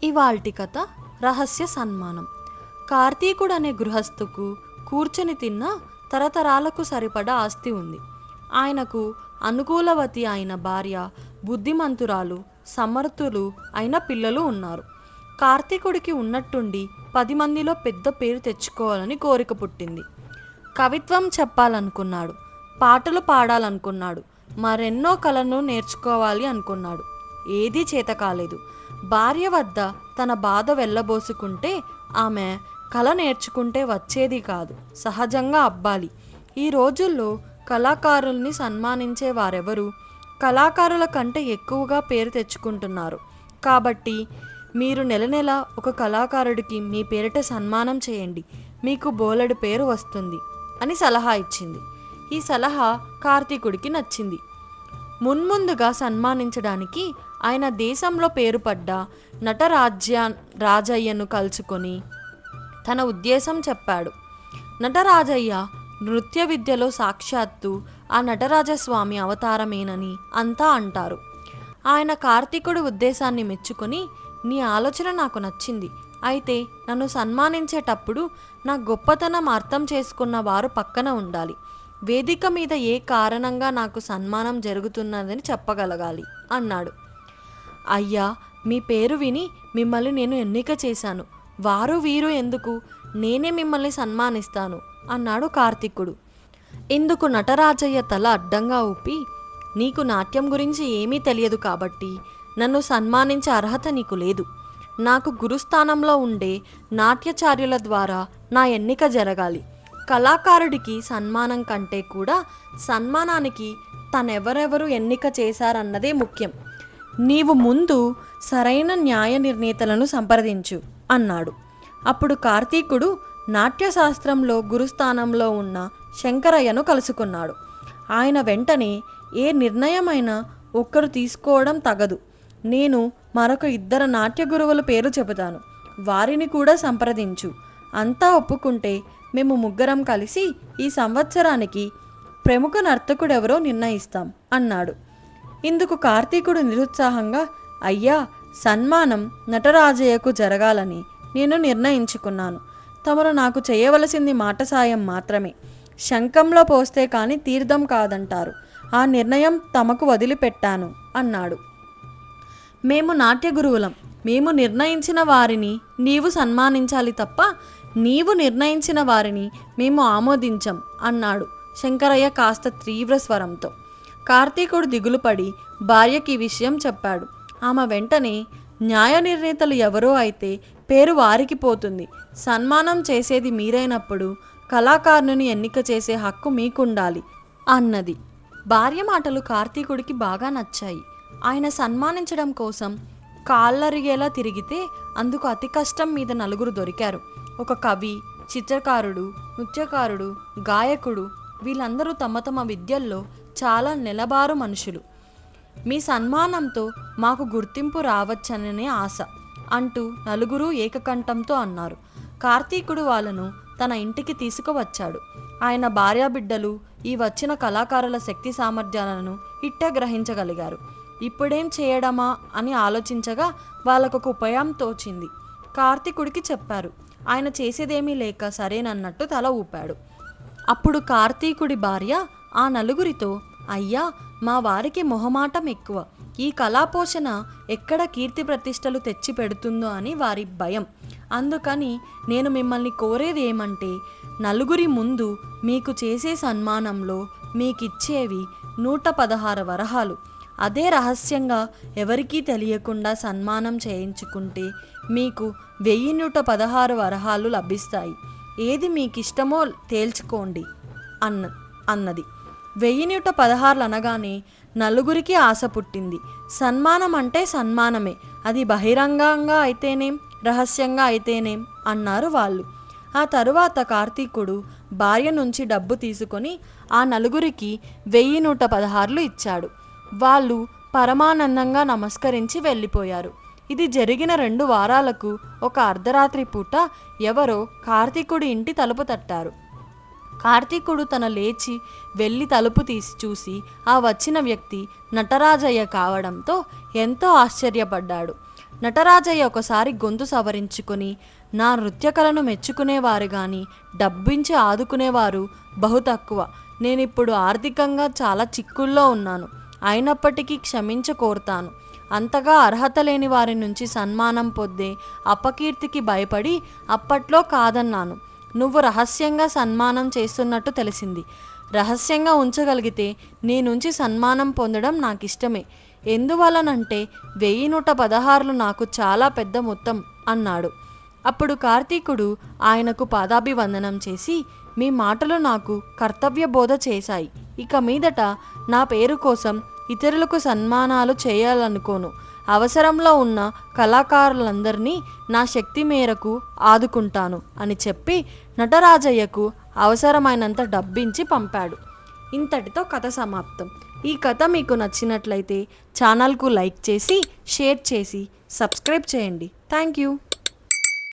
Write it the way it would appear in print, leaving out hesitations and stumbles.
ఇవాల్టి కథ రహస్య సన్మానం. కార్తీకుడు అనే గృహస్థుకు కూర్చొని తిన్న తరతరాలకు సరిపడా ఆస్తి ఉంది. ఆయనకు అనుకూలవతి అయిన భార్య, బుద్ధిమంతురాలు, సమర్థులు అయిన పిల్లలు ఉన్నారు. కార్తీకుడికి ఉన్నట్టుండి 10 మందిలో పెద్ద పేరు తెచ్చుకోవాలని కోరిక పుట్టింది. కవిత్వం చెప్పాలనుకున్నాడు, పాటలు పాడాలనుకున్నాడు, మరెన్నో కళలను నేర్చుకోవాలి అనుకున్నాడు. ఏదీ చేత కాలేదు. భార్య వద్ద తన బాధ వెళ్ళబోసుకుంటే ఆమె కళ నేర్చుకుంటే వచ్చేది కాదు, సహజంగా అబ్బాలి. ఈ రోజుల్లో కళాకారుల్ని సన్మానించే వారెవరు? కళాకారుల కంటే ఎక్కువగా పేరు తెచ్చుకుంటున్నారు. కాబట్టి మీరు నెల నెల ఒక కళాకారుడికి మీ పేరిట సన్మానం చేయండి, మీకు బోలెడు పేరు వస్తుంది అని సలహా ఇచ్చింది. ఈ సలహా కార్తీకుడికి నచ్చింది. మున్ముందుగా సన్మానించడానికి ఆయన దేశంలో పేరుపడ్డ రాజయ్యను కలుసుకొని తన ఉద్దేశం చెప్పాడు. నటరాజయ్య నృత్య విద్యలో సాక్షాత్తు ఆ నటరాజస్వామి అవతారమేనని అంతా అంటారు. ఆయన కార్తీకుడి ఉద్దేశాన్ని మెచ్చుకొని, నీ ఆలోచన నాకు నచ్చింది. అయితే నన్ను సన్మానించేటప్పుడు నా గొప్పతనం అర్థం చేసుకున్న వారు పక్కన ఉండాలి. వేదిక మీద ఏ కారణంగా నాకు సన్మానం జరుగుతున్నదని చెప్పగలగాలి అన్నాడు. అయ్యా, మీ పేరు విని మిమ్మల్ని నేను ఎన్నిక చేశాను. వారు వీరు ఎందుకు, నేనే మిమ్మల్ని సన్మానిస్తాను అన్నాడు కార్తీకుడు. ఇందుకు నటరాజయ్య తల అడ్డంగా ఊపి, నీకు నాట్యం గురించి ఏమీ తెలియదు కాబట్టి నన్ను సన్మానించే అర్హత నీకు లేదు. నాకు గురుస్థానంలో ఉండే నాట్యచార్యుల ద్వారా నా ఎన్నిక జరగాలి. కళాకారుడికి సన్మానం కంటే కూడా సన్మానానికి తనెవరెవరు ఎన్నిక చేశారన్నదే ముఖ్యం. నీవు ముందు సరైన న్యాయ నిర్ణేతలను సంప్రదించు అన్నాడు. అప్పుడు కార్తీకుడు నాట్యశాస్త్రంలో గురుస్థానంలో ఉన్న శంకరయ్యను కలుసుకున్నాడు. ఆయన వెంటనే, ఏ నిర్ణయమైనా ఒక్కరు తీసుకోవడం తగదు. నేను మరొక 2 నాట్య గురువుల పేరు చెబుతాను, వారిని కూడా సంప్రదించు. అంతా ఒప్పుకుంటే మేము ముగ్గురం కలిసి ఈ సంవత్సరానికి ప్రముఖ నర్తకుడెవరో నిర్ణయిస్తాం అన్నాడు. ఇందుకు కార్తీకుడు నిరుత్సాహంగా, అయ్యా, సన్మానం నటరాజయ్యకు జరగాలని నేను నిర్ణయించుకున్నాను. తమరు నాకు చేయవలసింది మాట సాయం మాత్రమే. శంఖంలో పోస్తే కానీ తీర్థం కాదంటారు. ఆ నిర్ణయం తమకు వదిలిపెట్టాను అన్నాడు. మేము నాట్య గురువులం. మేము నిర్ణయించిన వారిని నీవు సన్మానించాలి తప్ప నీవు నిర్ణయించిన వారిని మేము ఆమోదించం అన్నాడు శంకరయ్య కాస్త తీవ్ర స్వరంతో. కార్తీకుడు దిగులుపడి భార్యకి విషయం చెప్పాడు. ఆమె వెంటనే, న్యాయ నిర్ణేతలు ఎవరో అయితే పేరు వారికి పోతుంది. సన్మానం చేసేది మీరైనప్పుడు కళాకారుని ఎన్నిక చేసే హక్కు మీకుండాలి అన్నది. భార్య మాటలు కార్తీకుడికి బాగా నచ్చాయి. ఆయన సన్మానించడం కోసం కాళ్ళరిగేలా తిరిగితే అందుకు అతి కష్టం మీద 4 దొరికారు. ఒక కవి, చిత్రకారుడు, నృత్యకారుడు, గాయకుడు. వీళ్ళందరూ తమ తమ విద్యల్లో చాలా నెలబారు మనుషులు. మీ సన్మానంతో మాకు గుర్తింపు రావచ్చననే ఆశ అంటూ 4 ఏకకంఠంతో అన్నారు. కార్తీకుడు వాళ్ళను తన ఇంటికి తీసుకువచ్చాడు. ఆయన భార్యాబిడ్డలు ఈ వచ్చిన కళాకారుల శక్తి సామర్థ్యాలను ఇట్టే గ్రహించగలిగారు. ఇప్పుడేం చేయడమా అని ఆలోచించగా వాళ్ళకొక ఉపాయం తోచింది. కార్తీకుడికి చెప్పారు. ఆయన చేసేదేమీ లేక సరేనన్నట్టు తల ఊపాడు. అప్పుడు కార్తీకుడి భార్య ఆ 4 అయ్యా, మా వారికి మొహమాటం ఎక్కువ. ఈ కళాపోషణ ఎక్కడ కీర్తి ప్రతిష్టలు తెచ్చి పెడుతుందో అని వారి భయం. అందుకని నేను మిమ్మల్ని కోరేది ఏమంటే, 4 ముందు మీకు చేసే సన్మానంలో మీకిచ్చేవి 116 వరహాలు. అదే రహస్యంగా ఎవరికీ తెలియకుండా సన్మానం చేయించుకుంటే మీకు 1116 వరహాలు లభిస్తాయి. ఏది మీకిష్టమో తేల్చుకోండి అన్నది. 1116 అనగానే 4 ఆశ పుట్టింది. సన్మానం అంటే సన్మానమే, అది బహిరంగంగా అయితేనేం, రహస్యంగా అయితేనేం అన్నారు వాళ్ళు. ఆ తరువాత కార్తీకుడు భార్య నుంచి డబ్బు తీసుకొని ఆ 4కి 1116 ఇచ్చాడు. వాళ్ళు పరమానందంగా నమస్కరించి వెళ్ళిపోయారు. ఇది జరిగిన 2 వారాలకు ఒక అర్ధరాత్రి పూట ఎవరో కార్తీకుడి ఇంటి తలుపు తట్టారు. కార్తీకుడు తన లేచి వెళ్ళి తలుపు తీసి చూసి ఆ వచ్చిన వ్యక్తి నటరాజయ్య కావడంతో ఎంతో ఆశ్చర్యపడ్డాడు. నటరాజయ్య ఒకసారి గొంతు సవరించుకొని, నా నృత్య కళను మెచ్చుకునేవారు కానీ డబ్బించి ఆదుకునేవారు బహు తక్కువ. నేనిప్పుడు ఆర్థికంగా చాలా చిక్కుల్లో ఉన్నాను. అయినప్పటికీ క్షమించ కోరుతాను. అంతగా అర్హత లేని వారి నుంచి సన్మానం పొందే అపకీర్తికి భయపడి అప్పట్లో కాదన్నాను. నువ్వు రహస్యంగా సన్మానం చేస్తున్నట్టు తెలిసింది. రహస్యంగా ఉంచగలిగితే నీ నుంచి సన్మానం పొందడం నాకు ఇష్టమే. ఎందువలనంటే 1116 నాకు చాలా పెద్ద మొత్తం అన్నాడు. అప్పుడు కార్తీకుడు ఆయనకు పాదాభివందనం చేసి, మీ మాటలు నాకు కర్తవ్య బోధ చేశాయి. ఇక మీదట నా పేరు కోసం ఇతరులకు సన్మానాలు చేయాలనుకోను. అవసరంలో ఉన్న కళాకారులందరినీ నా శక్తి మేరకు ఆదుకుంటాను అని చెప్పి నటరాజయ్యకు అవసరమైనంత డబ్బించి పంపాడు. ఇంతటితో కథ సమాప్తం. ఈ కథ మీకు నచ్చినట్లయితే ఛానల్కు లైక్ చేసి, షేర్ చేసి, సబ్స్క్రైబ్ చేయండి. Thank you.